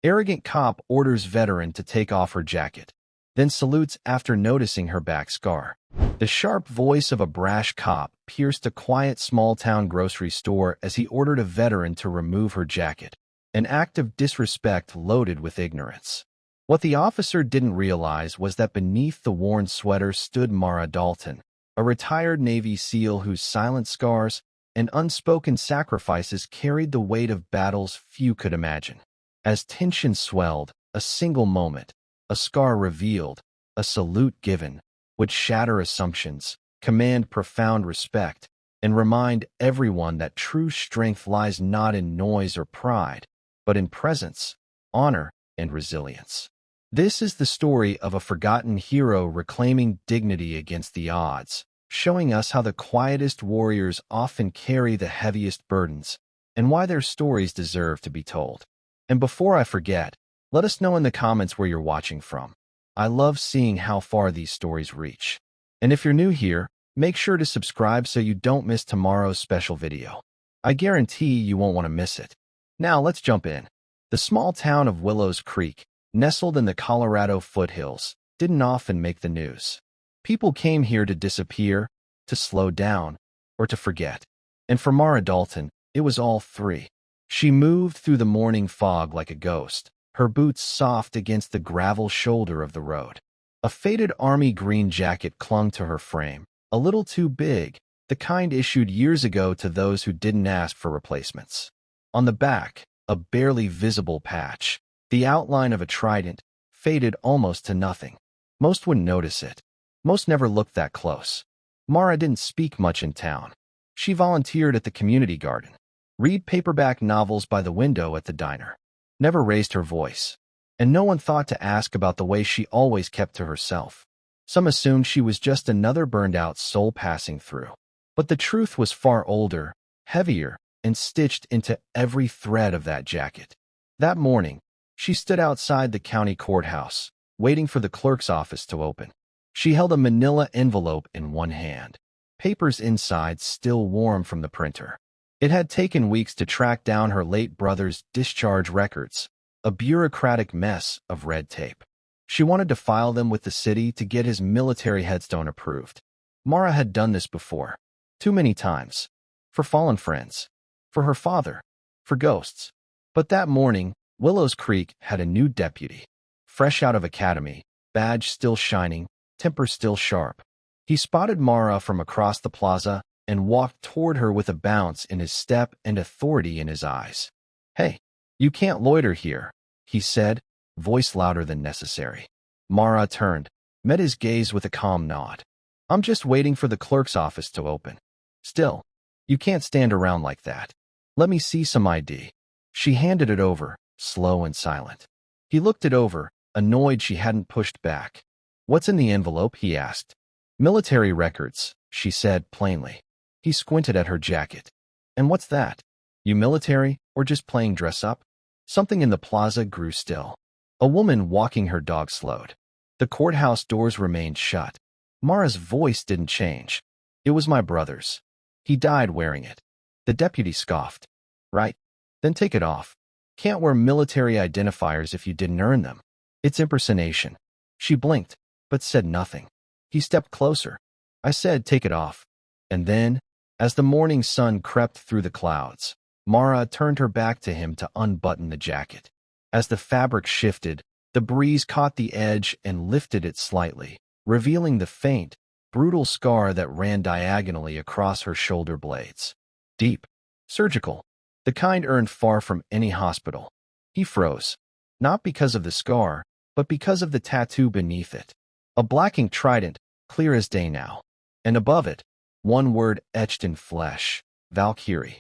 Arrogant cop orders veteran to take off her jacket, then salutes after noticing her back scar. The sharp voice of a brash cop pierced a quiet small-town grocery store as he ordered a veteran to remove her jacket, an act of disrespect loaded with ignorance. What the officer didn't realize was that beneath the worn sweater stood Mara Dalton, a retired Navy SEAL whose silent scars and unspoken sacrifices carried the weight of battles few could imagine. As tension swelled, a single moment, a scar revealed, a salute given, would shatter assumptions, command profound respect, and remind everyone that true strength lies not in noise or pride, but in presence, honor, and resilience. This is the story of a forgotten hero reclaiming dignity against the odds, showing us how the quietest warriors often carry the heaviest burdens, and why their stories deserve to be told. And before I forget, let us know in the comments where you're watching from. I love seeing how far these stories reach. And if you're new here, make sure to subscribe so you don't miss tomorrow's special video. I guarantee you won't want to miss it. Now let's jump in. The small town of Willows Creek, nestled in the Colorado foothills, didn't often make the news. People came here to disappear, to slow down, or to forget. And for Mara Dalton, it was all three. She moved through the morning fog like a ghost, her boots soft against the gravel shoulder of the road. A faded army green jacket clung to her frame, a little too big, the kind issued years ago to those who didn't ask for replacements. On the back, a barely visible patch, the outline of a trident, faded almost to nothing. Most wouldn't notice it. Most never looked that close. Mara didn't speak much in town. She volunteered at the community garden, read paperback novels by the window at the diner, never raised her voice, and no one thought to ask about the way she always kept to herself. Some assumed she was just another burned-out soul passing through. But the truth was far older, heavier, and stitched into every thread of that jacket. That morning, she stood outside the county courthouse, waiting for the clerk's office to open. She held a manila envelope in one hand, papers inside still warm from the printer. It had taken weeks to track down her late brother's discharge records, a bureaucratic mess of red tape. She wanted to file them with the city to get his military headstone approved. Mara had done this before, too many times, for fallen friends, for her father, for ghosts. But that morning, Willows Creek had a new deputy, fresh out of academy, badge still shining, temper still sharp. He spotted Mara from across the plaza and walked toward her with a bounce in his step and authority in his eyes. "Hey, you can't loiter here," he said, voice louder than necessary. Mara turned, met his gaze with a calm nod. "I'm just waiting for the clerk's office to open." "Still, you can't stand around like that. Let me see some ID." She handed it over, slow and silent. He looked it over, annoyed she hadn't pushed back. "What's in the envelope?" he asked. "Military records," she said plainly. He squinted at her jacket. "And what's that? You military, or just playing dress-up?" Something in the plaza grew still. A woman walking her dog slowed. The courthouse doors remained shut. Mara's voice didn't change. "It was my brother's. He died wearing it." The deputy scoffed. "Right. Then take it off. Can't wear military identifiers if you didn't earn them. It's impersonation." She blinked, but said nothing. He stepped closer. "I said take it off." And then, as the morning sun crept through the clouds, Mara turned her back to him to unbutton the jacket. As the fabric shifted, the breeze caught the edge and lifted it slightly, revealing the faint, brutal scar that ran diagonally across her shoulder blades. Deep, surgical, the kind earned far from any hospital. He froze, not because of the scar, but because of the tattoo beneath it. A blacking trident, clear as day now. And above it, one word etched in flesh: Valkyrie.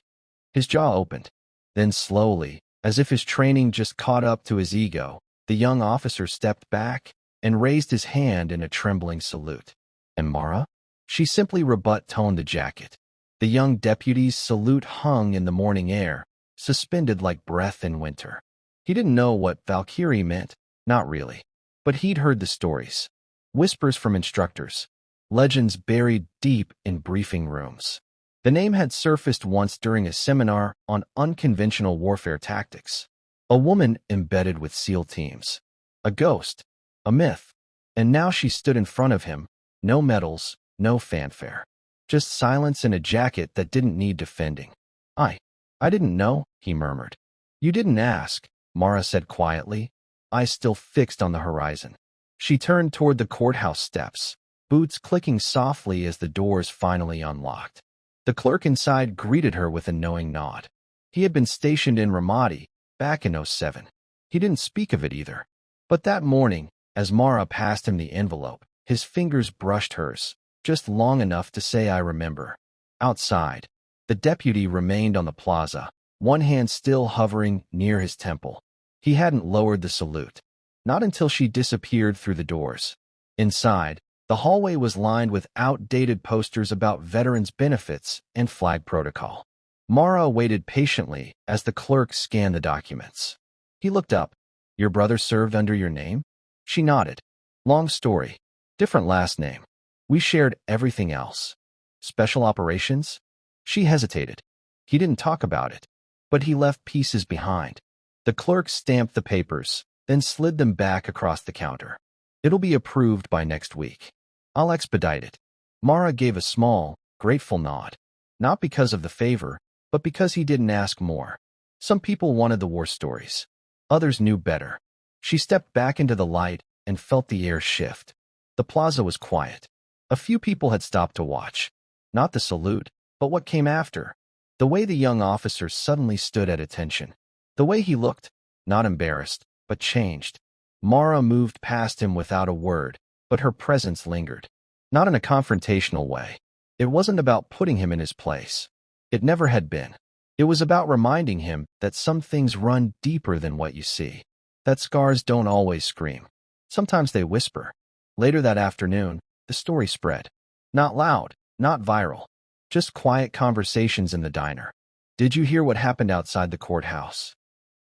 His jaw opened. Then slowly, as if his training just caught up to his ego, the young officer stepped back and raised his hand in a trembling salute. "And Mara?" She simply rebut-toned the jacket. The young deputy's salute hung in the morning air, suspended like breath in winter. He didn't know what Valkyrie meant, not really. But he'd heard the stories. Whispers from instructors. Legends buried deep in briefing rooms. The name had surfaced once during a seminar on unconventional warfare tactics. A woman embedded with SEAL teams. A ghost. A myth. And now she stood in front of him. No medals, no fanfare. Just silence and a jacket that didn't need defending. I didn't know, he murmured. You didn't ask, Mara said quietly, eyes still fixed on the horizon. She turned toward the courthouse steps, boots clicking softly as the doors finally unlocked. The clerk inside greeted her with a knowing nod. He had been stationed in Ramadi, back in '07. He didn't speak of it either. But that morning, as Mara passed him the envelope, his fingers brushed hers, just long enough to say, "I remember." Outside, the deputy remained on the plaza, one hand still hovering near his temple. He hadn't lowered the salute. Not until she disappeared through the doors. Inside, the hallway was lined with outdated posters about veterans' benefits and flag protocol. Mara waited patiently as the clerk scanned the documents. He looked up. "Your brother served under your name?" She nodded. "Long story. Different last name. We shared everything else." "Special operations?" She hesitated. He didn't talk about it, but he left pieces behind. The clerk stamped the papers, then slid them back across the counter. "It'll be approved by next week. I'll expedite it." Mara gave a small, grateful nod. Not because of the favor, but because he didn't ask more. Some people wanted the war stories. Others knew better. She stepped back into the light and felt the air shift. The plaza was quiet. A few people had stopped to watch. Not the salute, but what came after. The way the young officer suddenly stood at attention. The way he looked, not embarrassed, but changed. Mara moved past him without a word, but her presence lingered. Not in a confrontational way. It wasn't about putting him in his place. It never had been. It was about reminding him that some things run deeper than what you see. That scars don't always scream. Sometimes they whisper. Later that afternoon, the story spread. Not loud, not viral. Just quiet conversations in the diner. "Did you hear what happened outside the courthouse?"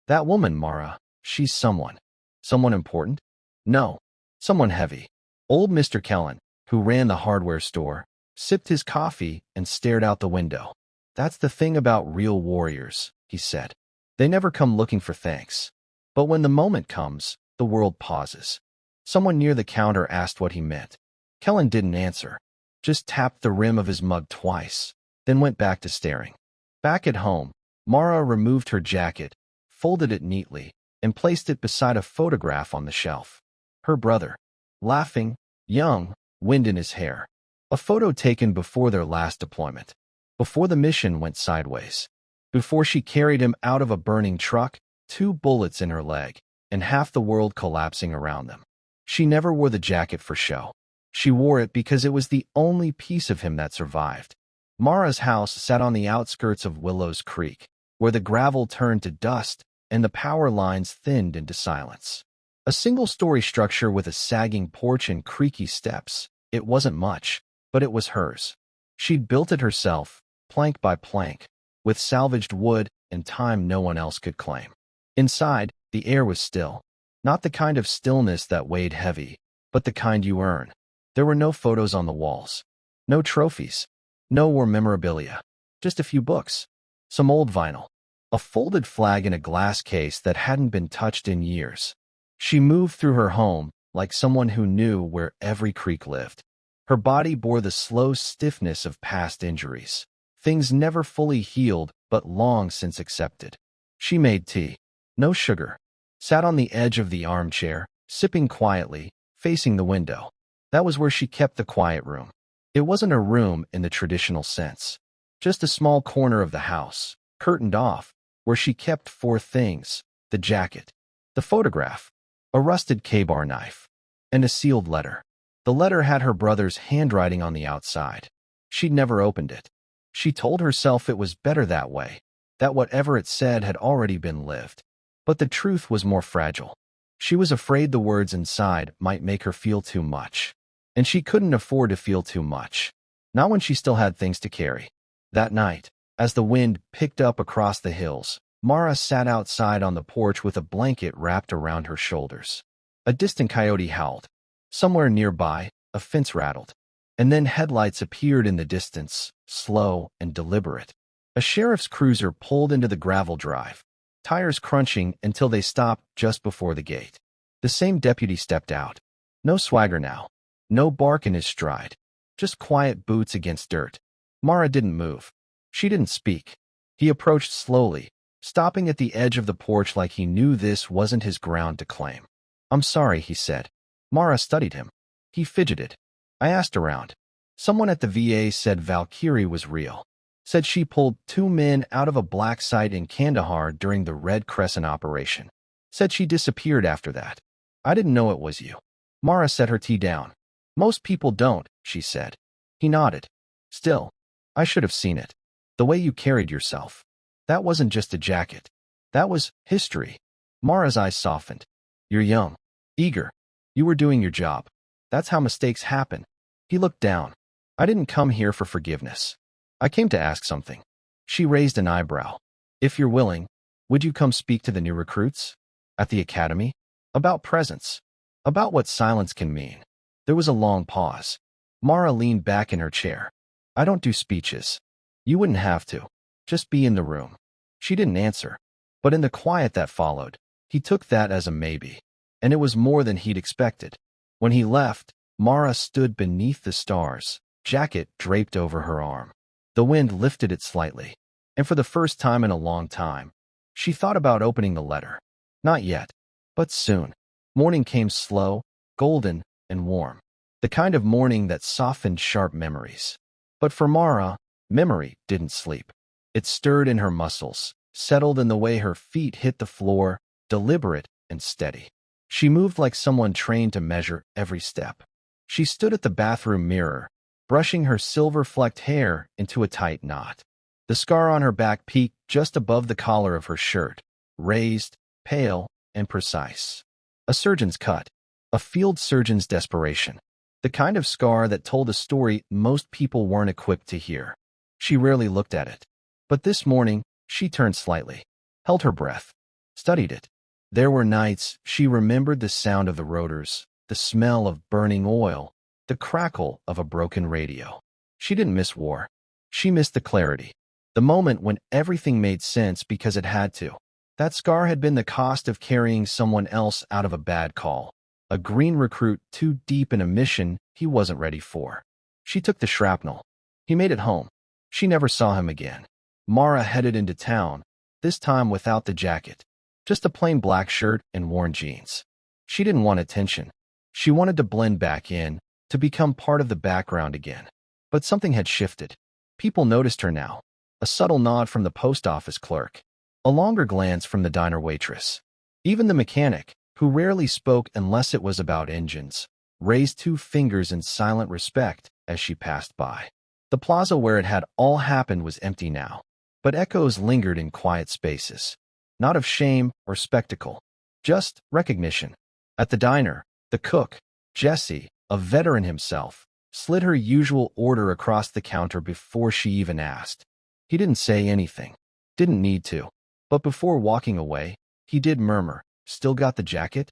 "That woman, Mara, she's someone." "Someone important?" "No. Someone heavy." Old Mr. Kellen, who ran the hardware store, sipped his coffee and stared out the window. "That's the thing about real warriors," he said. "They never come looking for thanks. But when the moment comes, the world pauses." Someone near the counter asked what he meant. Kellen didn't answer, just tapped the rim of his mug twice, then went back to staring. Back at home, Mara removed her jacket, folded it neatly, and placed it beside a photograph on the shelf. Her brother, laughing, young, wind in his hair. A photo taken before their last deployment. Before the mission went sideways. Before she carried him out of a burning truck, 2 bullets in her leg, and half the world collapsing around them. She never wore the jacket for show. She wore it because it was the only piece of him that survived. Mara's house sat on the outskirts of Willows Creek, where the gravel turned to dust and the power lines thinned into silence. A single-story structure with a sagging porch and creaky steps. It wasn't much, but it was hers. She'd built it herself, plank by plank, with salvaged wood and time no one else could claim. Inside, the air was still. Not the kind of stillness that weighed heavy, but the kind you earn. There were no photos on the walls. No trophies. No war memorabilia. Just a few books. Some old vinyl. A folded flag in a glass case that hadn't been touched in years. She moved through her home like someone who knew where every creek lived. Her body bore the slow stiffness of past injuries. Things never fully healed, but long since accepted. She made tea. No sugar. Sat on the edge of the armchair, sipping quietly, facing the window. That was where she kept the quiet room. It wasn't a room in the traditional sense. Just a small corner of the house, curtained off, where she kept 4 things: the jacket, the photograph, a rusted K-bar knife, and a sealed letter. The letter had her brother's handwriting on the outside. She'd never opened it. She told herself it was better that way, that whatever it said had already been lived. But the truth was more fragile. She was afraid the words inside might make her feel too much. And she couldn't afford to feel too much. Not when she still had things to carry. That night, as the wind picked up across the hills, Mara sat outside on the porch with a blanket wrapped around her shoulders. A distant coyote howled. Somewhere nearby, a fence rattled. And then headlights appeared in the distance, slow and deliberate. A sheriff's cruiser pulled into the gravel drive. tires crunching until they stopped just before the gate. The same deputy stepped out. No swagger now. No bark in his stride. Just quiet boots against dirt. Mara didn't move. She didn't speak. He approached slowly, stopping at the edge of the porch like he knew this wasn't his ground to claim. "I'm sorry," he said. Mara studied him. He fidgeted. "I asked around. Someone at the VA said Valkyrie was real. Said she pulled 2 men out of a black site in Kandahar during the Red Crescent operation. Said she disappeared after that. I didn't know it was you." Mara set her tea down. "Most people don't," she said. He nodded. "Still, I should have seen it. The way you carried yourself. That wasn't just a jacket. That was history." Mara's eyes softened. "You're young. Eager. You were doing your job. That's how mistakes happen." He looked down. "I didn't come here for forgiveness. I came to ask something." She raised an eyebrow. "If you're willing, would you come speak to the new recruits? At the academy? About presence. About what silence can mean." There was a long pause. Mara leaned back in her chair. "I don't do speeches. You wouldn't have to. Just be in the room." She didn't answer. But in the quiet that followed, he took that as a maybe. And it was more than he'd expected. When he left, Mara stood beneath the stars, jacket draped over her arm. The wind lifted it slightly. And for the first time in a long time, she thought about opening the letter. Not yet, but soon. Morning came slow, golden, and warm. The kind of morning that softened sharp memories. But for Mara, memory didn't sleep. It stirred in her muscles, settled in the way her feet hit the floor, deliberate and steady. She moved like someone trained to measure every step. She stood at the bathroom mirror, brushing her silver-flecked hair into a tight knot. The scar on her back peaked just above the collar of her shirt, raised, pale, and precise. A surgeon's cut, a field surgeon's desperation. The kind of scar that told a story most people weren't equipped to hear. She rarely looked at it. But this morning, she turned slightly, held her breath, studied it. There were nights she remembered the sound of the rotors, the smell of burning oil, the crackle of a broken radio. She didn't miss war. She missed the clarity, the moment when everything made sense because it had to. That scar had been the cost of carrying someone else out of a bad call, a green recruit too deep in a mission he wasn't ready for. She took the shrapnel. He made it home. She never saw him again. Mara headed into town, this time without the jacket, just a plain black shirt and worn jeans. She didn't want attention. She wanted to blend back in, to become part of the background again. But something had shifted. People noticed her now. A subtle nod from the post office clerk. A longer glance from the diner waitress. Even the mechanic, who rarely spoke unless it was about engines, raised 2 fingers in silent respect as she passed by. The plaza where it had all happened was empty now, but echoes lingered in quiet spaces. Not of shame or spectacle, just recognition. At the diner, the cook, Jesse, a veteran himself, slid her usual order across the counter before she even asked. He didn't say anything. Didn't need to. But before walking away, he did murmur, "Still got the jacket?"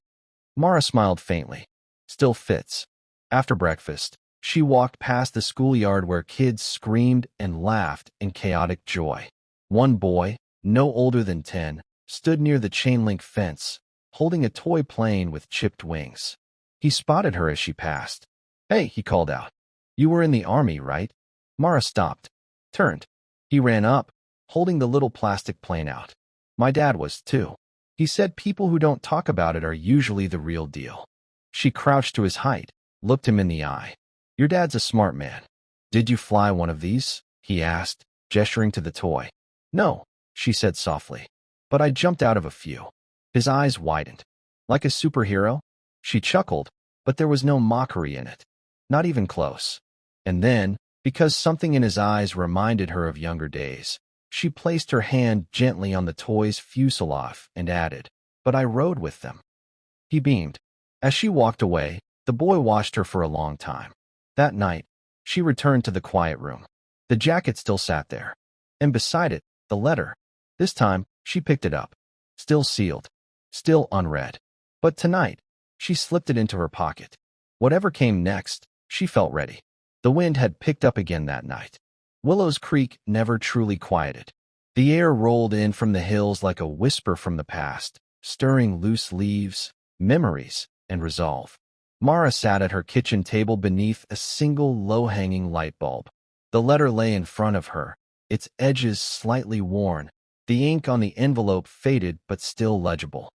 Mara smiled faintly. "Still fits." After breakfast, she walked past the schoolyard where kids screamed and laughed in chaotic joy. One boy, no older than 10, stood near the chain-link fence, holding a toy plane with chipped wings. He spotted her as she passed. "Hey," he called out. "You were in the army, right?" Mara stopped, turned. He ran up, holding the little plastic plane out. "My dad was, too." He said people who don't talk about it are usually the real deal. She crouched to his height, looked him in the eye. "Your dad's a smart man. Did you fly one of these?" he asked, gesturing to the toy. "No," she said softly. "But I jumped out of a few." His eyes widened. "Like a superhero?" She chuckled, but there was no mockery in it. Not even close. And then, because something in his eyes reminded her of younger days, she placed her hand gently on the toy's fuselage and added, "But I rode with them." He beamed. As she walked away, the boy watched her for a long time. That night, she returned to the quiet room. The jacket still sat there. And beside it, the letter. This time, she picked it up. Still sealed. Still unread. But tonight, she slipped it into her pocket. Whatever came next, she felt ready. The wind had picked up again that night. Willow's Creek never truly quieted. The air rolled in from the hills like a whisper from the past, stirring loose leaves, memories, and resolve. Mara sat at her kitchen table beneath a single low-hanging light bulb. The letter lay in front of her, its edges slightly worn, the ink on the envelope faded but still legible.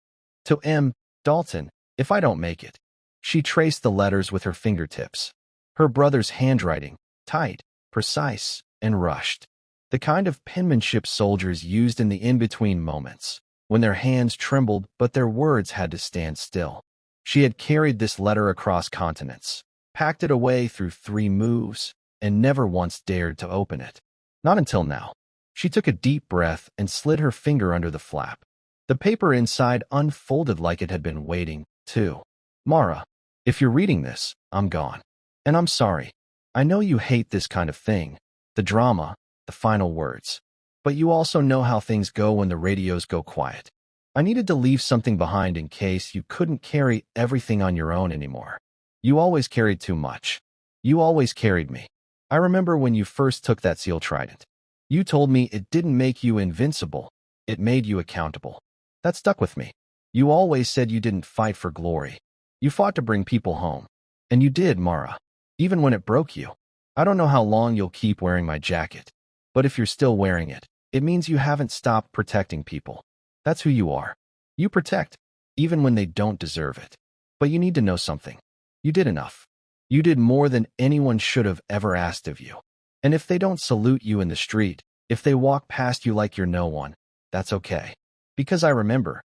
To M. Dalton, if I don't make it. She traced the letters with her fingertips. Her brother's handwriting, tight, precise, and rushed. The kind of penmanship soldiers used in the in-between moments, when their hands trembled but their words had to stand still. She had carried this letter across continents, packed it away through 3 moves, and never once dared to open it. Not until now. She took a deep breath and slid her finger under the flap. The paper inside unfolded like it had been waiting, too. Mara, if you're reading this, I'm gone. And I'm sorry. I know you hate this kind of thing, the drama, the final words. But you also know how things go when the radios go quiet. I needed to leave something behind in case you couldn't carry everything on your own anymore. You always carried too much. You always carried me. I remember when you first took that seal trident. You told me it didn't make you invincible, it made you accountable. That stuck with me. You always said you didn't fight for glory. You fought to bring people home. And you did, Mara. Even when it broke you. I don't know how long you'll keep wearing my jacket. But if you're still wearing it, it means you haven't stopped protecting people. That's who you are. You protect, even when they don't deserve it. But you need to know something. You did enough. You did more than anyone should have ever asked of you. And if they don't salute you in the street, if they walk past you like you're no one, that's okay. Because I remember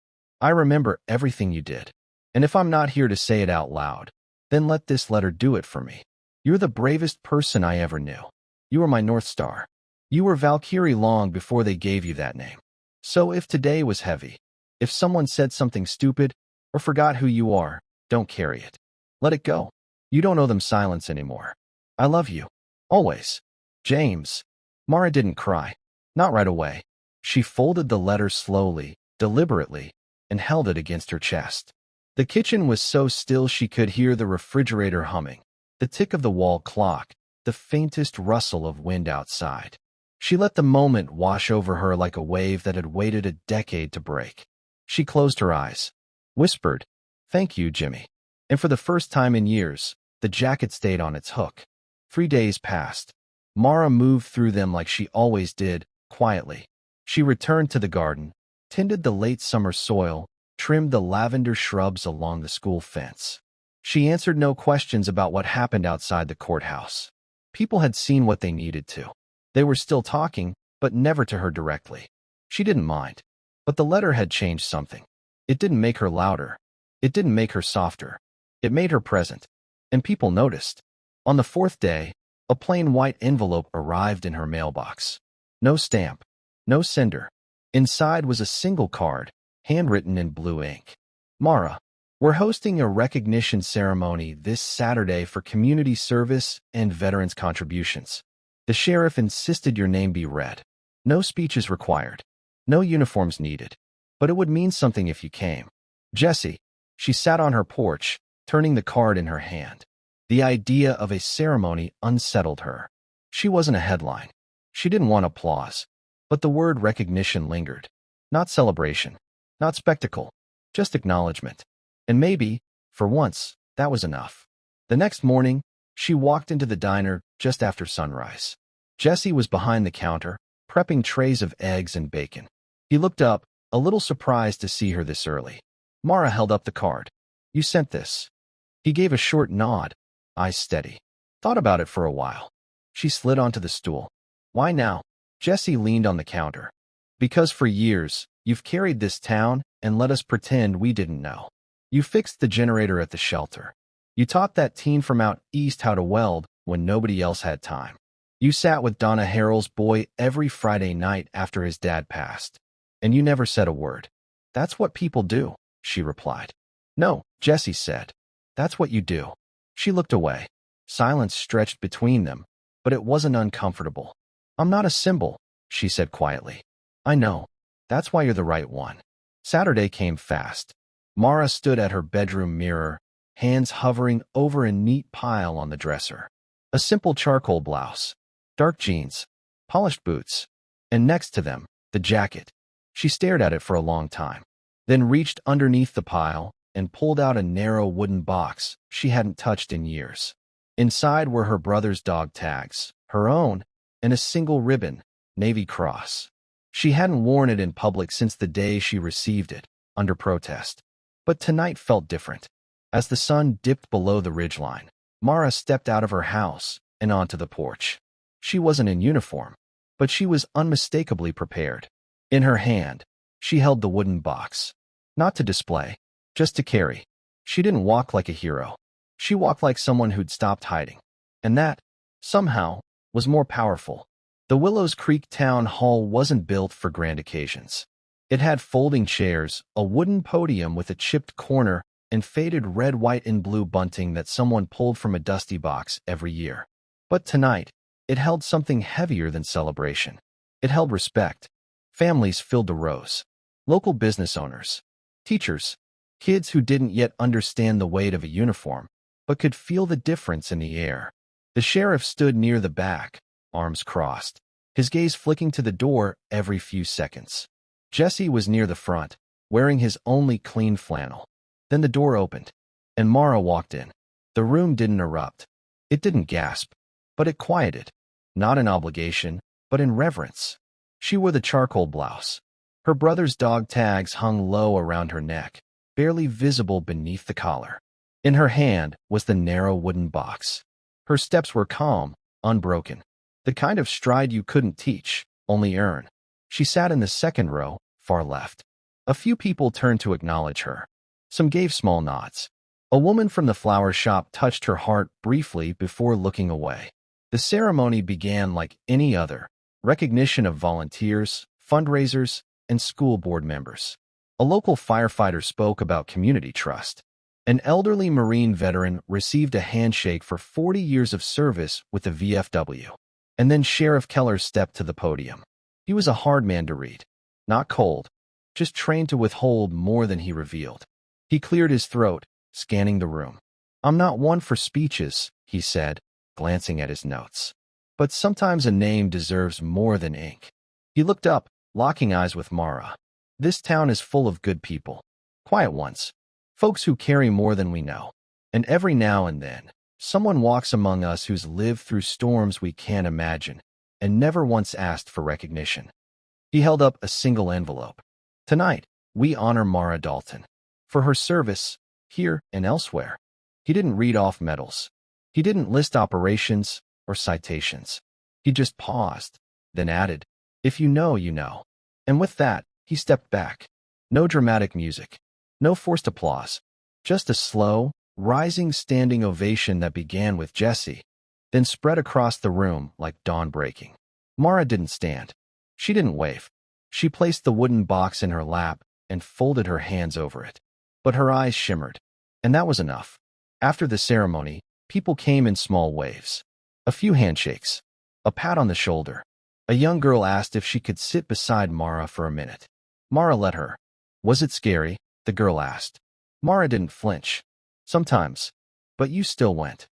everything you did. And if I'm not here to say it out loud, then let this letter do it for me. You're the bravest person I ever knew. You were my North Star. You were Valkyrie long before they gave you that name. So if today was heavy, if someone said something stupid, or forgot who you are, don't carry it. Let it go. You don't owe them silence anymore. I love you. Always. James. Mara didn't cry. Not right away. She folded the letter slowly, deliberately, and held it against her chest. The kitchen was so still she could hear the refrigerator humming, the tick of the wall clock, the faintest rustle of wind outside. She let the moment wash over her like a wave that had waited a decade to break. She closed her eyes, whispered, "Thank you, Jimmy." And for the first time in years, the jacket stayed on its hook. 3 days passed. Mara moved through them like she always did, quietly. She returned to the garden, tended the late summer soil, trimmed the lavender shrubs along the school fence. She answered no questions about what happened outside the courthouse. People had seen what they needed to. They were still talking, but never to her directly. She didn't mind. But the letter had changed something. It didn't make her louder. It didn't make her softer. It made her present. And people noticed. On the 4th day, a plain white envelope arrived in her mailbox. No stamp. No sender. Inside was a single card, handwritten in blue ink. Mara, we're hosting a recognition ceremony this Saturday for community service and veterans' contributions. The sheriff insisted your name be read. No speeches required. No uniforms needed. But it would mean something if you came. Jessie. She sat on her porch, turning the card in her hand. The idea of a ceremony unsettled her. She wasn't a headline. She didn't want applause. But the word recognition lingered. Not celebration. Not spectacle. Just acknowledgement. And maybe, for once, that was enough. The next morning, she walked into the diner just after sunrise. Jessie was behind the counter, prepping trays of eggs and bacon. He looked up, a little surprised to see her this early. Mara held up the card. You sent this. He gave a short nod, eyes steady. Thought about it for a while. She slid onto the stool. Why now? Jessie leaned on the counter. Because for years, you've carried this town and let us pretend we didn't know. You fixed the generator at the shelter. You taught that teen from out east how to weld when nobody else had time. You sat with Donna Harrell's boy every Friday night after his dad passed. And you never said a word. That's what people do, she replied. No, Jessie said. That's what you do. She looked away. Silence stretched between them, but it wasn't uncomfortable. I'm not a symbol, she said quietly. I know. That's why you're the right one. Saturday came fast. Mara stood at her bedroom mirror, hands hovering over a neat pile on the dresser. A simple charcoal blouse, dark jeans, polished boots, and next to them, The jacket. She stared at it for a long time, then reached underneath the pile and pulled out a narrow wooden box she hadn't touched in years. Inside were her brother's dog tags, her own, and a single ribbon, Navy Cross. She hadn't worn it in public since the day she received it, under protest. But tonight felt different. As the sun dipped below the ridgeline, Mara stepped out of her house and onto the porch. She wasn't in uniform, but she was unmistakably prepared. In her hand, she held the wooden box. Not to display, just to carry. She didn't walk like a hero. She walked like someone who'd stopped hiding. And that, somehow, was more powerful. The Willows Creek Town Hall wasn't built for grand occasions. It had folding chairs, a wooden podium with a chipped corner, and faded red, white, and blue bunting that someone pulled from a dusty box every year. But tonight, it held something heavier than celebration. It held respect. Families filled the rows. Local business owners, teachers, kids who didn't yet understand the weight of a uniform, but could feel the difference in the air. The sheriff stood near the back, arms crossed, his gaze flicking to the door every few seconds. Jesse was near the front, wearing his only clean flannel. Then the door opened, and Mara walked in. The room didn't erupt. It didn't gasp, but it quieted, not in obligation, but in reverence. She wore the charcoal blouse. Her brother's dog tags hung low around her neck, barely visible beneath the collar. In her hand was the narrow wooden box. Her steps were calm, unbroken, the kind of stride you couldn't teach, only earn. She sat in the second row, far left. A few people turned to acknowledge her. Some gave small nods. A woman from the flower shop touched her heart briefly before looking away. The ceremony began like any other, recognition of volunteers, fundraisers, and school board members. A local firefighter spoke about community trust. An elderly Marine veteran received a handshake for 40 years of service with the VFW. And then Sheriff Keller stepped to the podium. He was a hard man to read. Not cold, just trained to withhold more than he revealed. He cleared his throat, scanning the room. "I'm not one for speeches," he said, glancing at his notes. "But sometimes a name deserves more than ink." He looked up, locking eyes with Mara. "This town is full of good people. Quiet ones. Folks who carry more than we know. And every now and then, someone walks among us who's lived through storms we can't imagine, and never once asked for recognition." He held up a single envelope. "Tonight, we honor Mara Dalton. For her service, here and elsewhere." He didn't read off medals. He didn't list operations or citations. He just paused, then added, "If you know, you know." And with that, he stepped back. No dramatic music. No forced applause. Just a slow, rising standing ovation that began with Jesse, then spread across the room like dawn breaking. Mara didn't stand. She didn't wave. She placed the wooden box in her lap and folded her hands over it. But her eyes shimmered, and that was enough. After the ceremony, people came in small waves. A few handshakes, a pat on the shoulder. A young girl asked if she could sit beside Mara for a minute. Mara let her. "Was it scary?" the girl asked. Mara didn't flinch. "Sometimes. But you still went."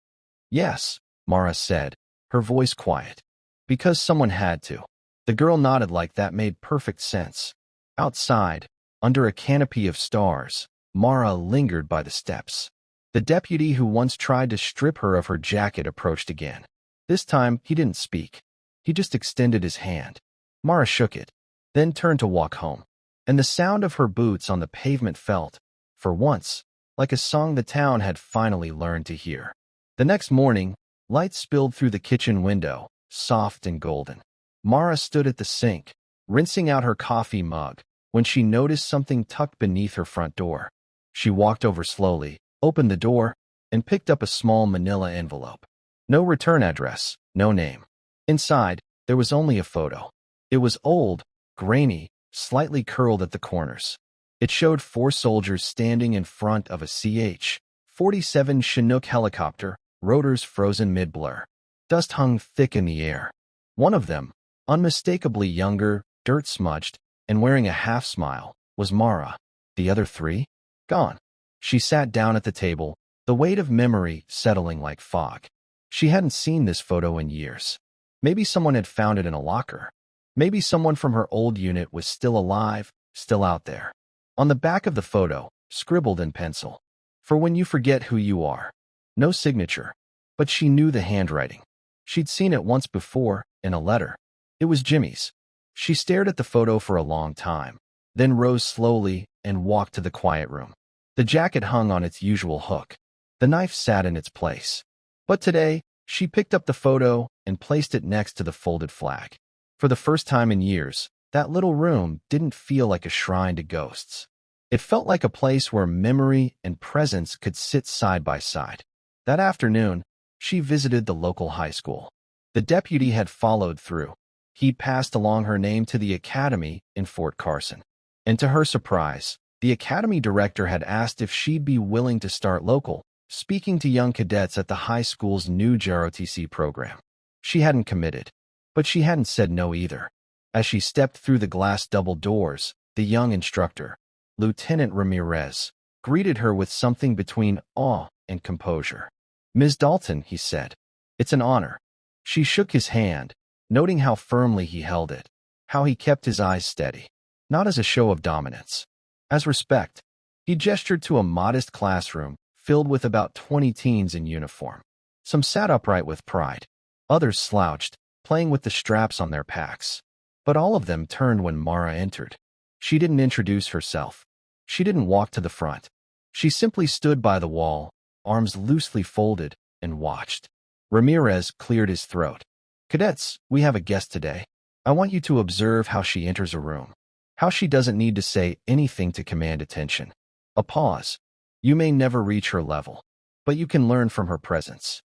"Yes," Mara said, her voice quiet. "Because someone had to." The girl nodded like that made perfect sense. Outside, under a canopy of stars, Mara lingered by the steps. The deputy who once tried to strip her of her jacket approached again. This time, he didn't speak. He just extended his hand. Mara shook it, then turned to walk home. And the sound of her boots on the pavement felt, for once, like a song the town had finally learned to hear. The next morning, light spilled through the kitchen window, soft and golden. Mara stood at the sink, rinsing out her coffee mug, when she noticed something tucked beneath her front door. She walked over slowly, opened the door, and picked up a small manila envelope. No return address, no name. Inside, there was only a photo. It was old, grainy, slightly curled at the corners. It showed 4 soldiers standing in front of a CH-47 Chinook helicopter, rotors frozen mid-blur. Dust hung thick in the air. One of them, unmistakably younger, dirt-smudged, and wearing a half-smile, was Mara. The other 3? Gone. She sat down at the table, the weight of memory settling like fog. She hadn't seen this photo in years. Maybe someone had found it in a locker. Maybe someone from her old unit was still alive, still out there. On the back of the photo, scribbled in pencil, "For when you forget who you are." No signature, but she knew the handwriting. She'd seen it once before, in a letter. It was Jimmy's. She stared at the photo for a long time, then rose slowly and walked to the quiet room. The jacket hung on its usual hook. The knife sat in its place. But today, she picked up the photo and placed it next to the folded flag. For the first time in years, that little room didn't feel like a shrine to ghosts. It felt like a place where memory and presence could sit side by side. That afternoon, she visited the local high school. The deputy had followed through. He passed along her name to the academy in Fort Carson. And to her surprise, the academy director had asked if she'd be willing to start local, speaking to young cadets at the high school's new JROTC program. She hadn't committed, but she hadn't said no either. As she stepped through the glass double doors, the young instructor, Lieutenant Ramirez, greeted her with something between awe and composure. "Ms. Dalton," he said, "it's an honor." She shook his hand, noting how firmly he held it, how he kept his eyes steady, not as a show of dominance, as respect. He gestured to a modest classroom filled with about 20 teens in uniform. Some sat upright with pride. Others slouched, playing with the straps on their packs. But all of them turned when Mara entered. She didn't introduce herself. She didn't walk to the front. She simply stood by the wall, arms loosely folded, and watched. Ramirez cleared his throat. "Cadets, we have a guest today. I want you to observe how she enters a room. How she doesn't need to say anything to command attention. A pause. You may never reach her level, but you can learn from her presence."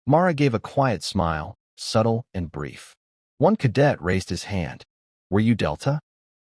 Mara gave a quiet smile, subtle and brief. One cadet raised his hand. "Were you Delta?"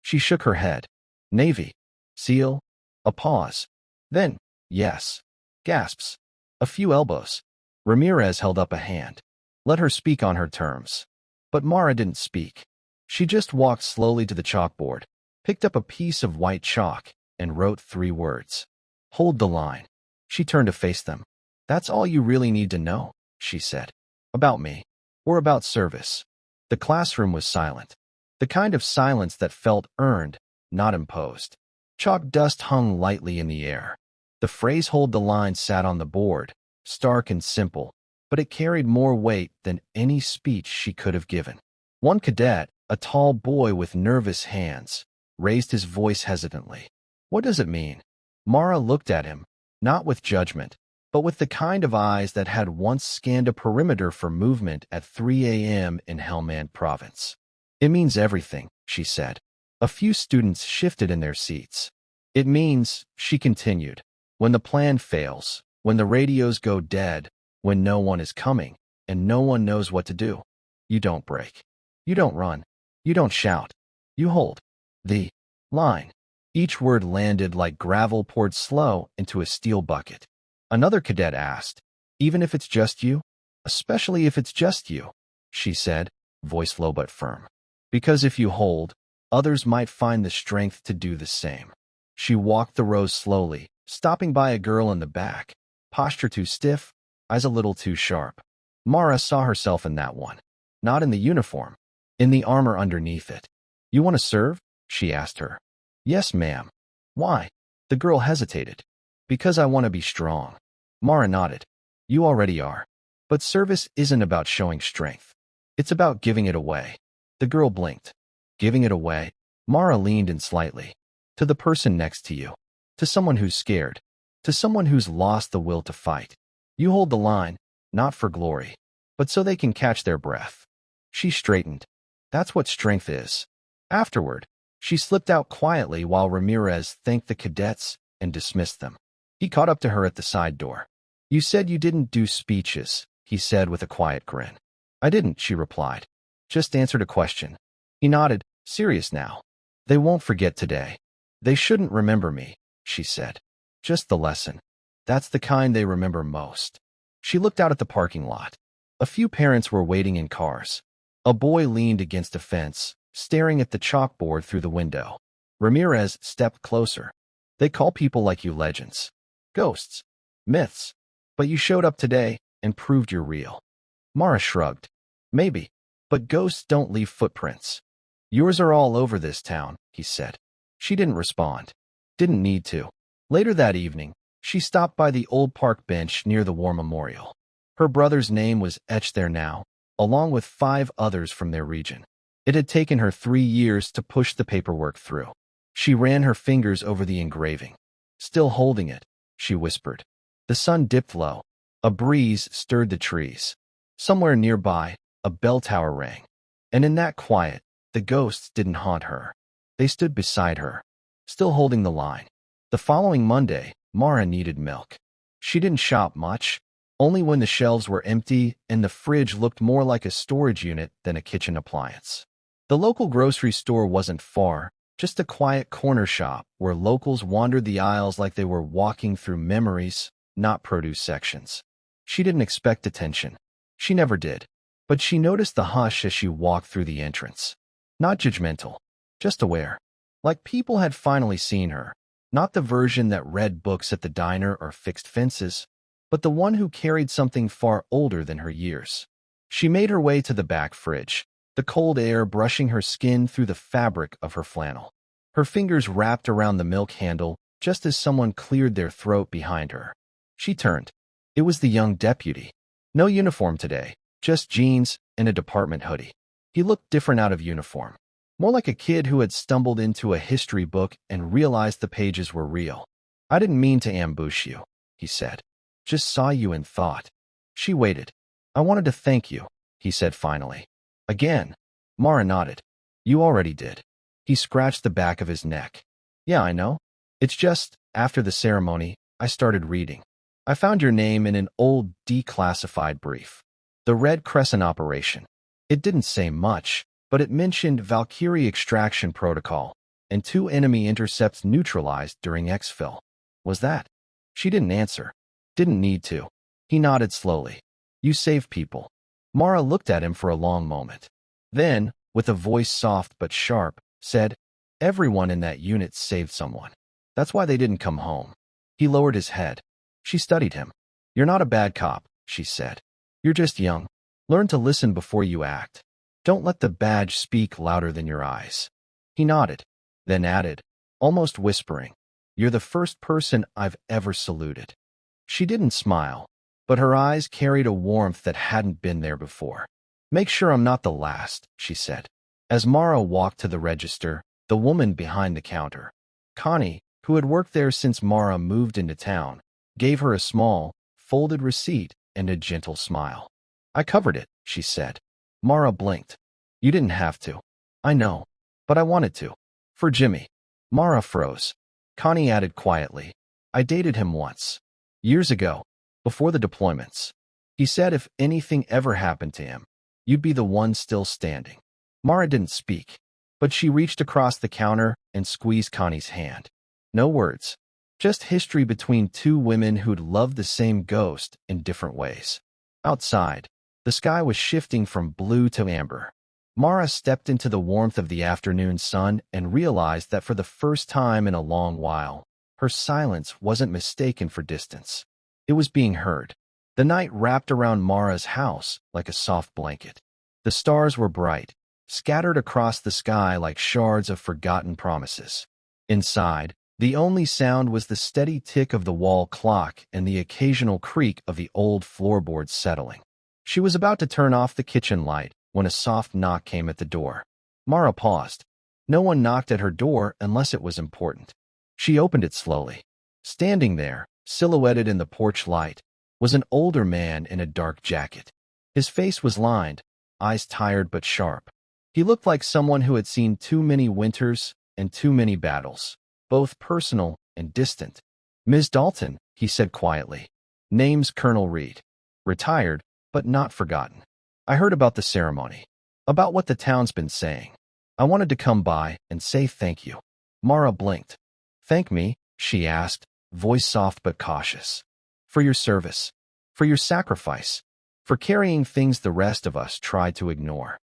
She shook her head. "Navy. SEAL." A pause. Then, "Yes." Gasps. A few elbows. Ramirez held up a hand. Let her speak on her terms. But Mara didn't speak. She just walked slowly to the chalkboard, picked up a piece of white chalk, and wrote 3 words. "Hold the line." She turned to face them. "That's all you really need to know," she said. "About me. Or about service." The classroom was silent. The kind of silence that felt earned, not imposed. Chalk dust hung lightly in the air. The phrase "hold the line" sat on the board, stark and simple, but it carried more weight than any speech she could have given. One cadet, a tall boy with nervous hands, raised his voice hesitantly. "What does it mean?" Mara looked at him, not with judgment, but with the kind of eyes that had once scanned a perimeter for movement at 3 a.m. in Helmand Province. "It means everything," she said. A few students shifted in their seats. "It means," she continued, "when the plan fails, when the radios go dead, when no one is coming, and no one knows what to do, you don't break. You don't run. You don't shout. You hold the line." Each word landed like gravel poured slow into a steel bucket. Another cadet asked, "Even if it's just you?" "Especially if it's just you," she said, voice low but firm. "Because if you hold, others might find the strength to do the same." She walked the rows slowly, stopping by a girl in the back, posture too stiff, eyes a little too sharp. Mara saw herself in that one. Not in the uniform, in the armor underneath it. "You want to serve?" she asked her. "Yes, ma'am." "Why?" The girl hesitated. "Because I want to be strong." Mara nodded. "You already are. But service isn't about showing strength. It's about giving it away." The girl blinked. "Giving it away?" Mara leaned in slightly. "To the person next to you. To someone who's scared. To someone who's lost the will to fight. You hold the line, not for glory, but so they can catch their breath." She straightened. "That's what strength is." Afterward, she slipped out quietly while Ramirez thanked the cadets and dismissed them. He caught up to her at the side door. "You said you didn't do speeches," he said with a quiet grin. "I didn't," she replied. "Just answered a question." He nodded, serious now. "They won't forget today. They shouldn't remember me," she said. "Just the lesson. That's the kind they remember most." She looked out at the parking lot. A few parents were waiting in cars. A boy leaned against a fence, staring at the chalkboard through the window. Ramirez stepped closer. "They call people like you legends. Ghosts. Myths. But you showed up today and proved you're real." Mara shrugged. "Maybe. But ghosts don't leave footprints. Yours are all over this town, he said. She didn't respond. Didn't need to. Later that evening, she stopped by the old park bench near the war memorial. Her brother's name was etched there now, along with 5 others from their region. It had taken her 3 years to push the paperwork through. She ran her fingers over the engraving. Still holding it, she whispered. The sun dipped low. A breeze stirred the trees. Somewhere nearby, a bell tower rang. And in that quiet, the ghosts didn't haunt her. They stood beside her, still holding the line. The following Monday, Mara needed milk. She didn't shop much, only when the shelves were empty and the fridge looked more like a storage unit than a kitchen appliance. The local grocery store wasn't far, just a quiet corner shop where locals wandered the aisles like they were walking through memories, not produce sections. She didn't expect attention. She never did. But she noticed the hush as she walked through the entrance. Not judgmental, just aware. Like people had finally seen her. Not the version that read books at the diner or fixed fences, but the one who carried something far older than her years. She made her way to the back fridge, the cold air brushing her skin through the fabric of her flannel. Her fingers wrapped around the milk handle just as someone cleared their throat behind her. She turned. It was the young deputy. No uniform today, just jeans and a department hoodie. He looked different out of uniform. More like a kid who had stumbled into a history book and realized the pages were real. I didn't mean to ambush you, he said. Just saw you and thought. She waited. I wanted to thank you, he said finally. Again. Mara nodded. You already did. He scratched the back of his neck. Yeah, I know. It's just, after the ceremony, I started reading. I found your name in an old declassified brief. The Red Crescent operation. It didn't say much, but it mentioned Valkyrie extraction protocol and 2 enemy intercepts neutralized during exfil. Was that? She didn't answer. Didn't need to. He nodded slowly. You save people. Mara looked at him for a long moment. Then, with a voice soft but sharp, said, everyone in that unit saved someone. That's why they didn't come home. He lowered his head. She studied him. You're not a bad cop, she said. You're just young. Learn to listen before you act. Don't let the badge speak louder than your eyes. He nodded, then added, almost whispering, you're the first person I've ever saluted. She didn't smile, but her eyes carried a warmth that hadn't been there before. Make sure I'm not the last, she said. As Mara walked to the register, the woman behind the counter, Connie, who had worked there since Mara moved into town, gave her a small, folded receipt and a gentle smile. I covered it, she said. Mara blinked. You didn't have to. I know, but I wanted to. For Jimmy. Mara froze. Connie added quietly. I dated him once. Years ago, before the deployments. He said if anything ever happened to him, you'd be the one still standing. Mara didn't speak, but she reached across the counter and squeezed Connie's hand. No words. Just history between 2 women who'd loved the same ghost in different ways. Outside, the sky was shifting from blue to amber. Mara stepped into the warmth of the afternoon sun and realized that for the first time in a long while, her silence wasn't mistaken for distance. It was being heard. The night wrapped around Mara's house like a soft blanket. The stars were bright, scattered across the sky like shards of forgotten promises. Inside, the only sound was the steady tick of the wall clock and the occasional creak of the old floorboards settling. She was about to turn off the kitchen light when a soft knock came at the door. Mara paused. No one knocked at her door unless it was important. She opened it slowly. Standing there, silhouetted in the porch light, was an older man in a dark jacket. His face was lined, eyes tired but sharp. He looked like someone who had seen too many winters and too many battles, both personal and distant. Ms. Dalton, he said quietly. Name's Colonel Reed. Retired, but not forgotten. I heard about the ceremony, about what the town's been saying. I wanted to come by and say thank you. Mara blinked. Thank me, she asked, voice soft but cautious. For your service. For your sacrifice. For carrying things the rest of us tried to ignore.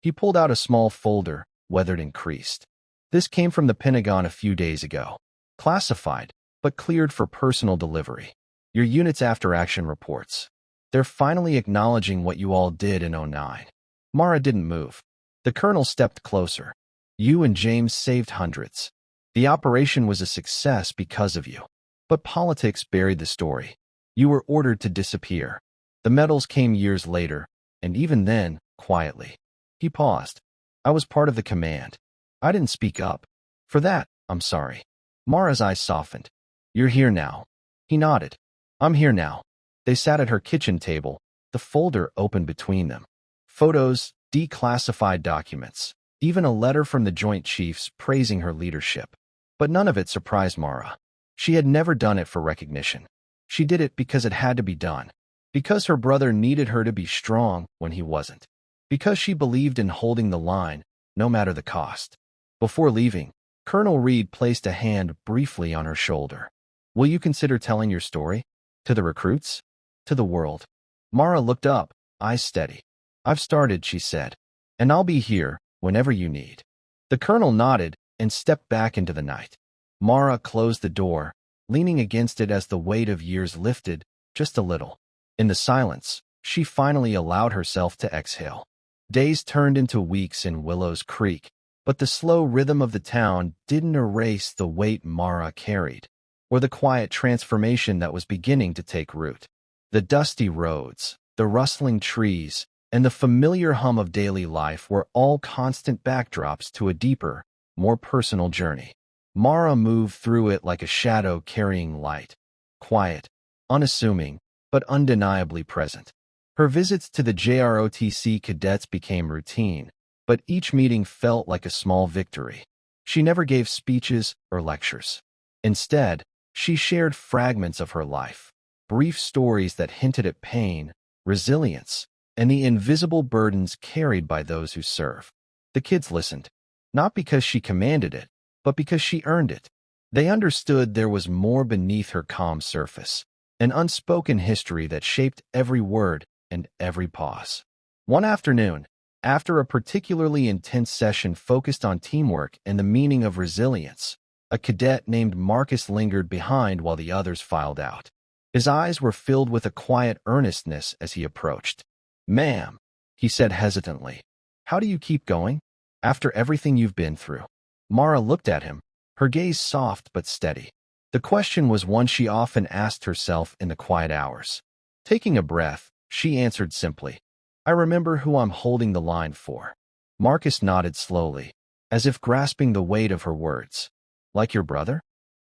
He pulled out a small folder, weathered and creased. This came from the Pentagon a few days ago. Classified, but cleared for personal delivery. Your unit's after-action reports. They're finally acknowledging what you all did in '09. Mara didn't move. The colonel stepped closer. You and James saved hundreds. The operation was a success because of you. But politics buried the story. You were ordered to disappear. The medals came years later, and even then, quietly. He paused. I was part of the command. I didn't speak up. For that, I'm sorry. Mara's eyes softened. You're here now. He nodded. I'm here now. They sat at her kitchen table, the folder open between them. Photos, declassified documents, even a letter from the Joint Chiefs praising her leadership. But none of it surprised Mara. She had never done it for recognition. She did it because it had to be done. Because her brother needed her to be strong when he wasn't. Because she believed in holding the line, no matter the cost. Before leaving, Colonel Reed placed a hand briefly on her shoulder. Will you consider telling your story? To the recruits? To the world? Mara looked up, eyes steady. I've started, she said. And I'll be here whenever you need. The colonel nodded and stepped back into the night. Mara closed the door, leaning against it as the weight of years lifted, just a little. In the silence, she finally allowed herself to exhale. Days turned into weeks in Willows Creek, but the slow rhythm of the town didn't erase the weight Mara carried, or the quiet transformation that was beginning to take root. The dusty roads, the rustling trees, and the familiar hum of daily life were all constant backdrops to a deeper, more personal journey. Mara moved through it like a shadow carrying light, quiet, unassuming, but undeniably present. Her visits to the JROTC cadets became routine, but each meeting felt like a small victory. She never gave speeches or lectures. Instead, she shared fragments of her life, brief stories that hinted at pain, resilience, and the invisible burdens carried by those who serve. The kids listened, not because she commanded it, but because she earned it. They understood there was more beneath her calm surface, an unspoken history that shaped every word and every pause. One afternoon, after a particularly intense session focused on teamwork and the meaning of resilience, a cadet named Marcus lingered behind while the others filed out. His eyes were filled with a quiet earnestness as he approached. Ma'am, he said hesitantly, how do you keep going? After everything you've been through. Mara looked at him, her gaze soft but steady. The question was one she often asked herself in the quiet hours. Taking a breath, she answered simply, I remember who I'm holding the line for. Marcus nodded slowly, as if grasping the weight of her words. Like your brother?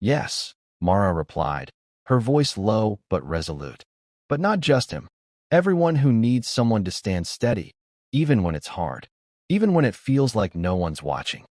Yes, Mara replied, her voice low but resolute. But not just him. Everyone who needs someone to stand steady, even when it's hard, even when it feels like no one's watching.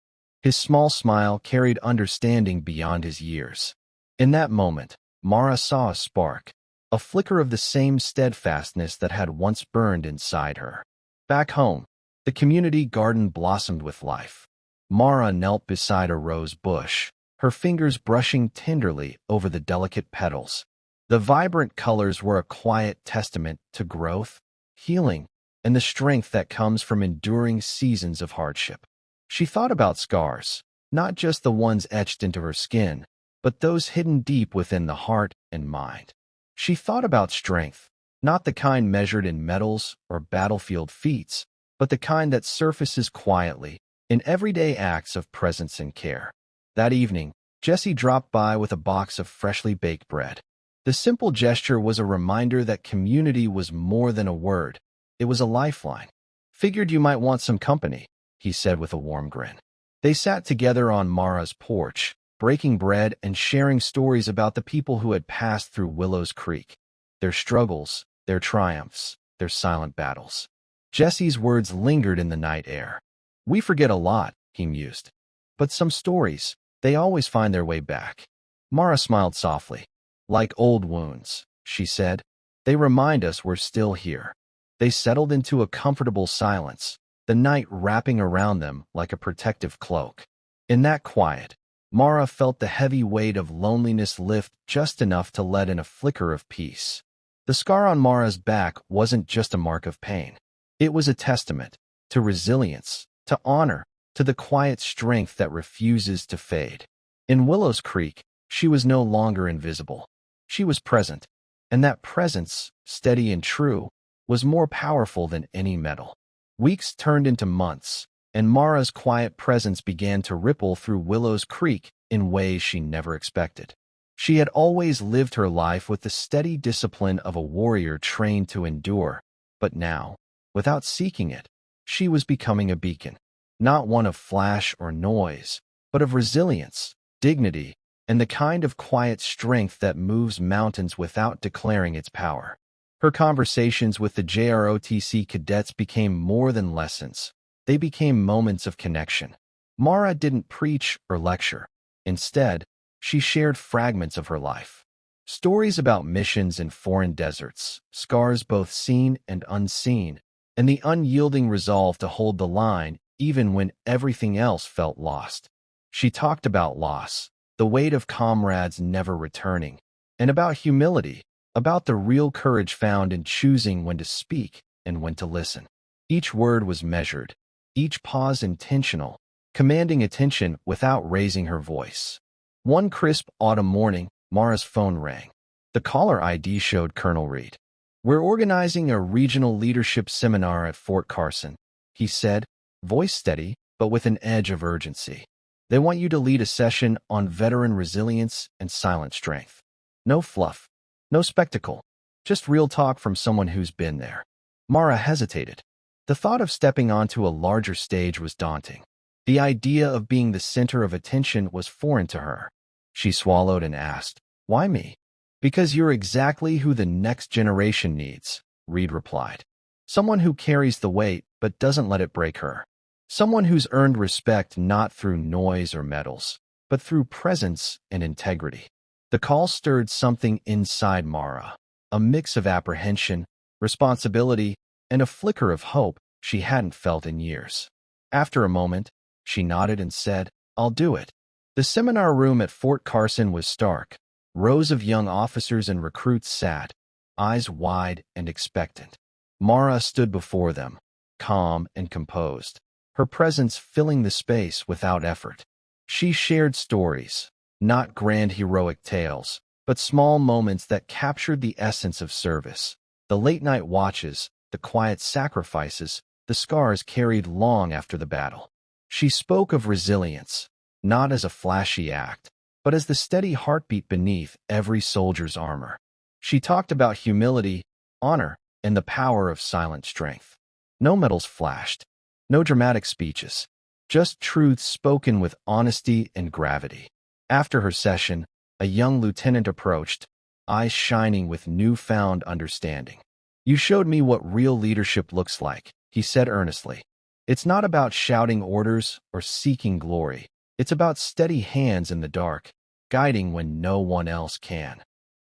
His small smile carried understanding beyond his years. In that moment, Mara saw a spark, a flicker of the same steadfastness that had once burned inside her. Back home, the community garden blossomed with life. Mara knelt beside a rose bush, her fingers brushing tenderly over the delicate petals. The vibrant colors were a quiet testament to growth, healing, and the strength that comes from enduring seasons of hardship. She thought about scars, not just the ones etched into her skin, but those hidden deep within the heart and mind. She thought about strength, not the kind measured in medals or battlefield feats, but the kind that surfaces quietly in everyday acts of presence and care. That evening, Jessie dropped by with a box of freshly baked bread. The simple gesture was a reminder that community was more than a word. It was a lifeline. Figured you might want some company, he said with a warm grin. They sat together on Mara's porch, breaking bread and sharing stories about the people who had passed through Willows Creek, their struggles, their triumphs, their silent battles. Jesse's words lingered in the night air. We forget a lot, he mused. But some stories, they always find their way back. Mara smiled softly. Like old wounds, she said. They remind us we're still here. They settled into a comfortable silence, the night wrapping around them like a protective cloak. In that quiet, Mara felt the heavy weight of loneliness lift just enough to let in a flicker of peace. The scar on Mara's back wasn't just a mark of pain. It was a testament to resilience, to honor, to the quiet strength that refuses to fade. In Willows Creek, she was no longer invisible. She was present, and that presence, steady and true, was more powerful than any medal. Weeks turned into months, and Mara's quiet presence began to ripple through Willow's Creek in ways she never expected. She had always lived her life with the steady discipline of a warrior trained to endure, but now, without seeking it, she was becoming a beacon, not one of flash or noise, but of resilience, dignity, and the kind of quiet strength that moves mountains without declaring its power. Her conversations with the JROTC cadets became more than lessons. They became moments of connection. Mara didn't preach or lecture. Instead, she shared fragments of her life. Stories about missions in foreign deserts, scars both seen and unseen, and the unyielding resolve to hold the line even when everything else felt lost. She talked about loss, the weight of comrades never returning, and about humility, about the real courage found in choosing when to speak and when to listen. Each word was measured, each pause intentional, commanding attention without raising her voice. One crisp autumn morning, Mara's phone rang. The caller ID showed Colonel Reed. "We're organizing a regional leadership seminar at Fort Carson," he said, voice steady, but with an edge of urgency. "They want you to lead a session on veteran resilience and silent strength. No fluff, no spectacle, just real talk from someone who's been there." Mara hesitated. The thought of stepping onto a larger stage was daunting. The idea of being the center of attention was foreign to her. She swallowed and asked, "Why me?" "Because you're exactly who the next generation needs," Reed replied. "Someone who carries the weight but doesn't let it break her. Someone who's earned respect not through noise or medals, but through presence and integrity." The call stirred something inside Mara, a mix of apprehension, responsibility, and a flicker of hope she hadn't felt in years. After a moment, she nodded and said, "I'll do it." The seminar room at Fort Carson was stark. Rows of young officers and recruits sat, eyes wide and expectant. Mara stood before them, calm and composed, her presence filling the space without effort. She shared stories, not grand heroic tales, but small moments that captured the essence of service. The late-night watches, the quiet sacrifices, the scars carried long after the battle. She spoke of resilience, not as a flashy act, but as the steady heartbeat beneath every soldier's armor. She talked about humility, honor, and the power of silent strength. No medals flashed, no dramatic speeches, just truths spoken with honesty and gravity. After her session, a young lieutenant approached, eyes shining with newfound understanding. "You showed me what real leadership looks like," he said earnestly. "It's not about shouting orders or seeking glory. It's about steady hands in the dark, guiding when no one else can."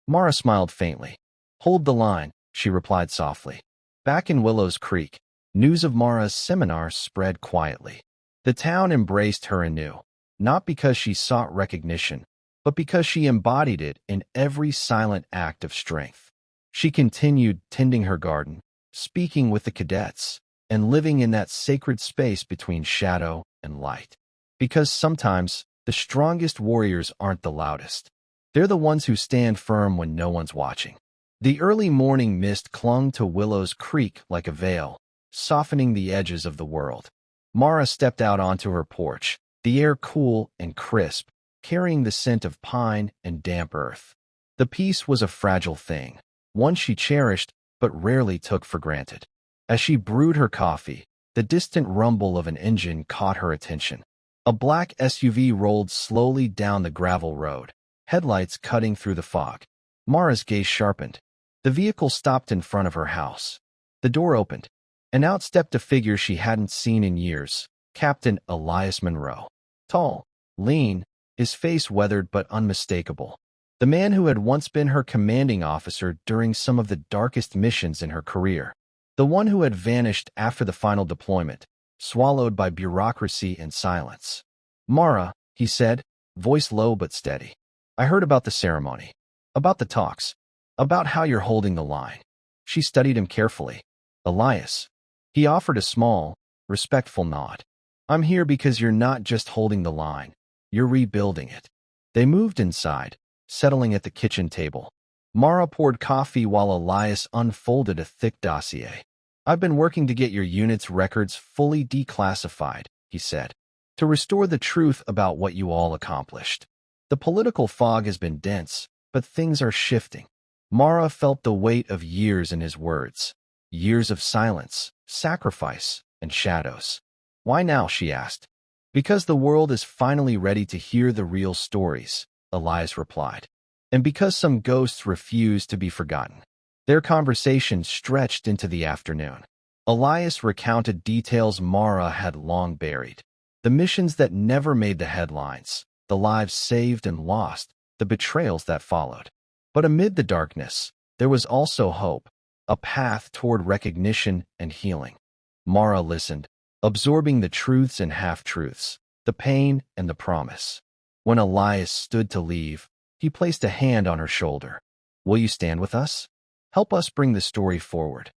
Mara smiled faintly. "Hold the line," she replied softly. Back in Willow's Creek, news of Mara's seminar spread quietly. The town embraced her anew, not because she sought recognition, but because she embodied it in every silent act of strength. She continued tending her garden, speaking with the cadets, and living in that sacred space between shadow and light. Because sometimes, the strongest warriors aren't the loudest. They're the ones who stand firm when no one's watching. The early morning mist clung to Willow's Creek like a veil, softening the edges of the world. Mara stepped out onto her porch, the air cool and crisp, carrying the scent of pine and damp earth. The peace was a fragile thing, one she cherished but rarely took for granted. As she brewed her coffee, the distant rumble of an engine caught her attention. A black SUV rolled slowly down the gravel road, headlights cutting through the fog. Mara's gaze sharpened. The vehicle stopped in front of her house. The door opened, and out stepped a figure she hadn't seen in years, Captain Elias Monroe. Tall, lean, his face weathered but unmistakable. The man who had once been her commanding officer during some of the darkest missions in her career. The one who had vanished after the final deployment, swallowed by bureaucracy and silence. "Mara," he said, voice low but steady. "I heard about the ceremony, about the talks, about how you're holding the line." She studied him carefully. "Elias." He offered a small, respectful nod. "I'm here because you're not just holding the line, you're rebuilding it." They moved inside, settling at the kitchen table. Mara poured coffee while Elias unfolded a thick dossier. "I've been working to get your unit's records fully declassified," he said, to restore the truth about what you all accomplished. The political fog has been dense, but things are shifting. Mara felt the weight of years in his words. Years of silence, sacrifice, and shadows. Why now, she asked. Because the world is finally ready to hear the real stories, Elias replied. And because some ghosts refuse to be forgotten. Their conversation stretched into the afternoon. Elias recounted details Mara had long buried. The missions that never made the headlines, the lives saved and lost, the betrayals that followed. But amid the darkness, there was also hope, a path toward recognition and healing. Mara listened, absorbing the truths and half-truths, the pain and the promise. When Elias stood to leave, he placed a hand on her shoulder. Will you stand with us? Help us bring the story forward.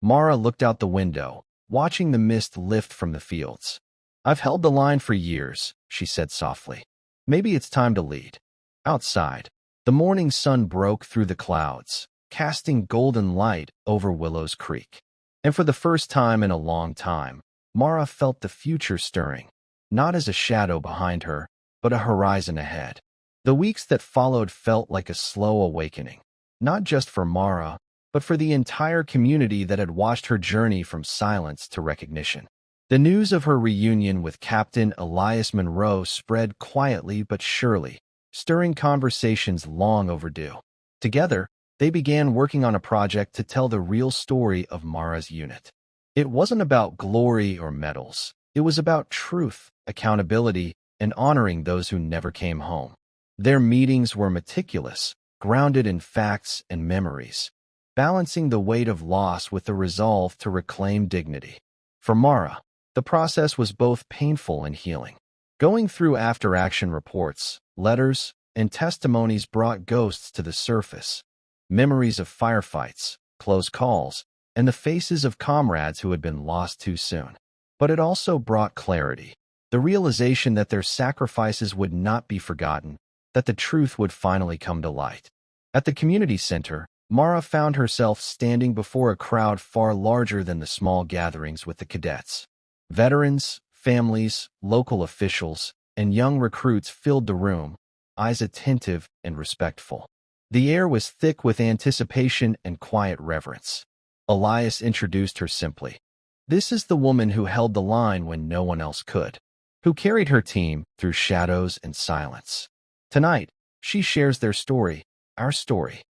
Mara looked out the window, watching the mist lift from the fields. I've held the line for years, she said softly. Maybe it's time to lead. Outside, the morning sun broke through the clouds, casting golden light over Willow's Creek. And for the first time in a long time, Mara felt the future stirring, not as a shadow behind her, but a horizon ahead. The weeks that followed felt like a slow awakening, not just for Mara, but for the entire community that had watched her journey from silence to recognition. The news of her reunion with Captain Elias Monroe spread quietly but surely, stirring conversations long overdue. Together, they began working on a project to tell the real story of Mara's unit. It wasn't about glory or medals. It was about truth, accountability, and honoring those who never came home. Their meetings were meticulous, grounded in facts and memories, balancing the weight of loss with the resolve to reclaim dignity. For Mara, the process was both painful and healing. Going through after-action reports, letters, and testimonies brought ghosts to the surface. Memories of firefights, close calls, and the faces of comrades who had been lost too soon. But it also brought clarity, the realization that their sacrifices would not be forgotten, that the truth would finally come to light. At the community center, Mara found herself standing before a crowd far larger than the small gatherings with the cadets. Veterans, families, local officials, and young recruits filled the room, eyes attentive and respectful. The air was thick with anticipation and quiet reverence. Elias introduced her simply. This is the woman who held the line when no one else could, who carried her team through shadows and silence. Tonight, she shares their story, our story.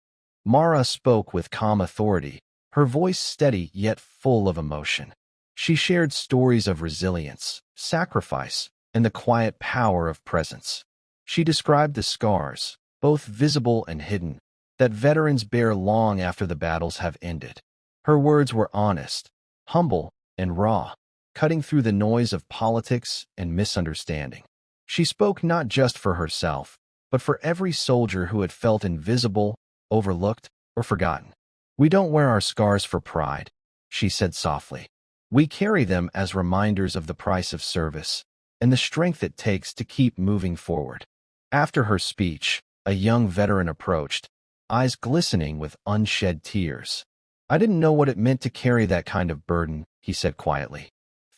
Mara spoke with calm authority, her voice steady yet full of emotion. She shared stories of resilience, sacrifice, and the quiet power of presence. She described the scars, both visible and hidden, that veterans bear long after the battles have ended. Her words were honest, humble, and raw, cutting through the noise of politics and misunderstanding. She spoke not just for herself, but for every soldier who had felt invisible, overlooked, or forgotten. We don't wear our scars for pride, she said softly. We carry them as reminders of the price of service and the strength it takes to keep moving forward. After her speech, a young veteran approached, eyes glistening with unshed tears. I didn't know what it meant to carry that kind of burden, he said quietly.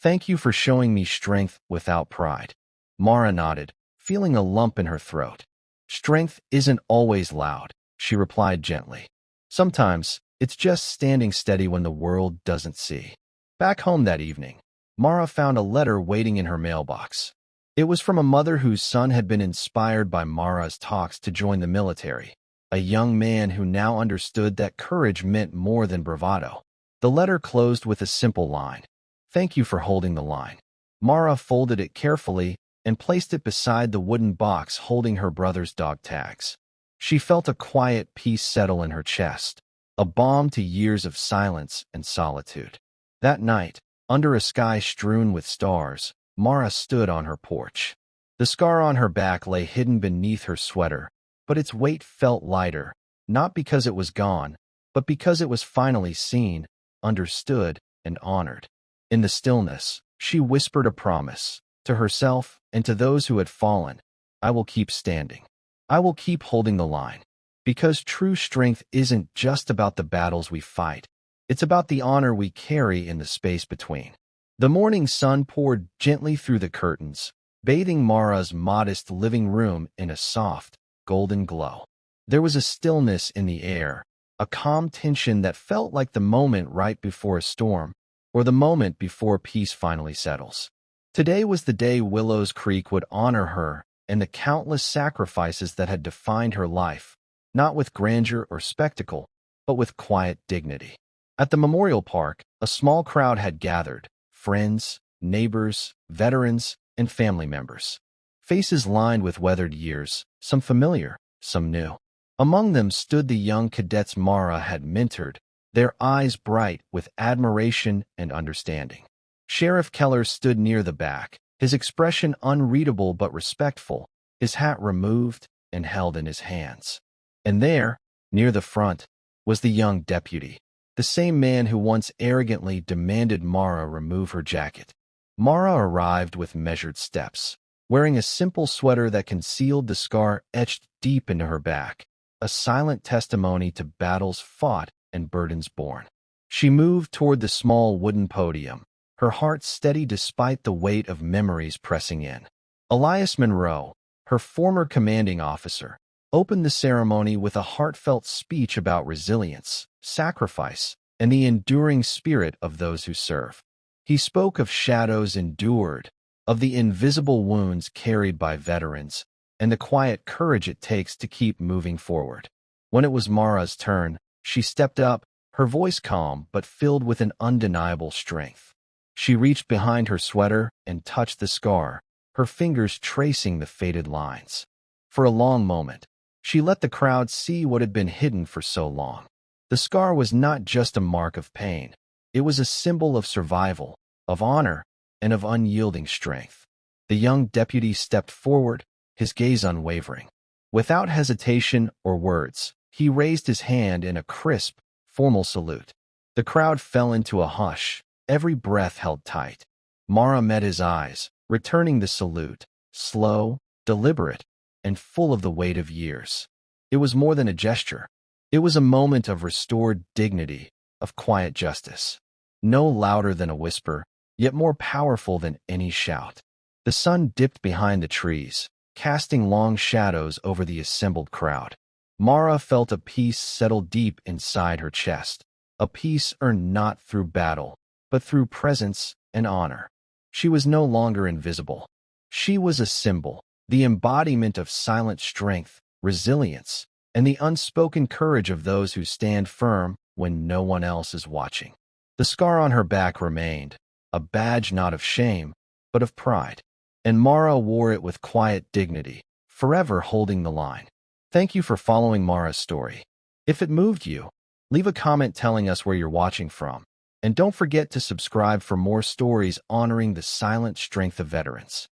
Thank you for showing me strength without pride. Mara nodded, feeling a lump in her throat. Strength isn't always loud, she replied gently. Sometimes, it's just standing steady when the world doesn't see. Back home that evening, Mara found a letter waiting in her mailbox. It was from a mother whose son had been inspired by Mara's talks to join the military, a young man who now understood that courage meant more than bravado. The letter closed with a simple line. Thank you for holding the line. Mara folded it carefully and placed it beside the wooden box holding her brother's dog tags. She felt a quiet peace settle in her chest, a balm to years of silence and solitude. That night, under a sky strewn with stars, Mara stood on her porch. The scar on her back lay hidden beneath her sweater, but its weight felt lighter, not because it was gone, but because it was finally seen, understood, and honored. In the stillness, she whispered a promise, to herself and to those who had fallen. I will keep standing. I will keep holding the line. Because true strength isn't just about the battles we fight. It's about the honor we carry in the space between. The morning sun poured gently through the curtains, bathing Mara's modest living room in a soft, golden glow. There was a stillness in the air, a calm tension that felt like the moment right before a storm, or the moment before peace finally settles. Today was the day Willows Creek would honor her and the countless sacrifices that had defined her life, not with grandeur or spectacle, but with quiet dignity. At the memorial park, a small crowd had gathered, friends, neighbors, veterans, and family members. Faces lined with weathered years, some familiar, some new. Among them stood the young cadets Mara had mentored, their eyes bright with admiration and understanding. Sheriff Keller stood near the back, his expression unreadable but respectful, his hat removed and held in his hands. And there, near the front, was the young deputy, the same man who once arrogantly demanded Mara remove her jacket. Mara arrived with measured steps, wearing a simple sweater that concealed the scar etched deep into her back, a silent testimony to battles fought and burdens borne. She moved toward the small wooden podium, her heart steady despite the weight of memories pressing in. Elias Monroe, her former commanding officer, opened the ceremony with a heartfelt speech about resilience, sacrifice, and the enduring spirit of those who serve. He spoke of shadows endured, of the invisible wounds carried by veterans, and the quiet courage it takes to keep moving forward. When it was Mara's turn, she stepped up, her voice calm but filled with an undeniable strength. She reached behind her sweater and touched the scar, her fingers tracing the faded lines. For a long moment, she let the crowd see what had been hidden for so long. The scar was not just a mark of pain. It was a symbol of survival, of honor, and of unyielding strength. The young deputy stepped forward, his gaze unwavering. Without hesitation or words, he raised his hand in a crisp, formal salute. The crowd fell into a hush, every breath held tight. Mara met his eyes, returning the salute, slow, deliberate, and full of the weight of years. It was more than a gesture. It was a moment of restored dignity, of quiet justice. No louder than a whisper, yet more powerful than any shout. The sun dipped behind the trees, casting long shadows over the assembled crowd. Mara felt a peace settle deep inside her chest, a peace earned not through battle, but through presence and honor. She was no longer invisible. She was a symbol, the embodiment of silent strength, resilience, and the unspoken courage of those who stand firm when no one else is watching. The scar on her back remained, a badge not of shame, but of pride, and Mara wore it with quiet dignity, forever holding the line. Thank you for following Mara's story. If it moved you, leave a comment telling us where you're watching from, and don't forget to subscribe for more stories honoring the silent strength of veterans.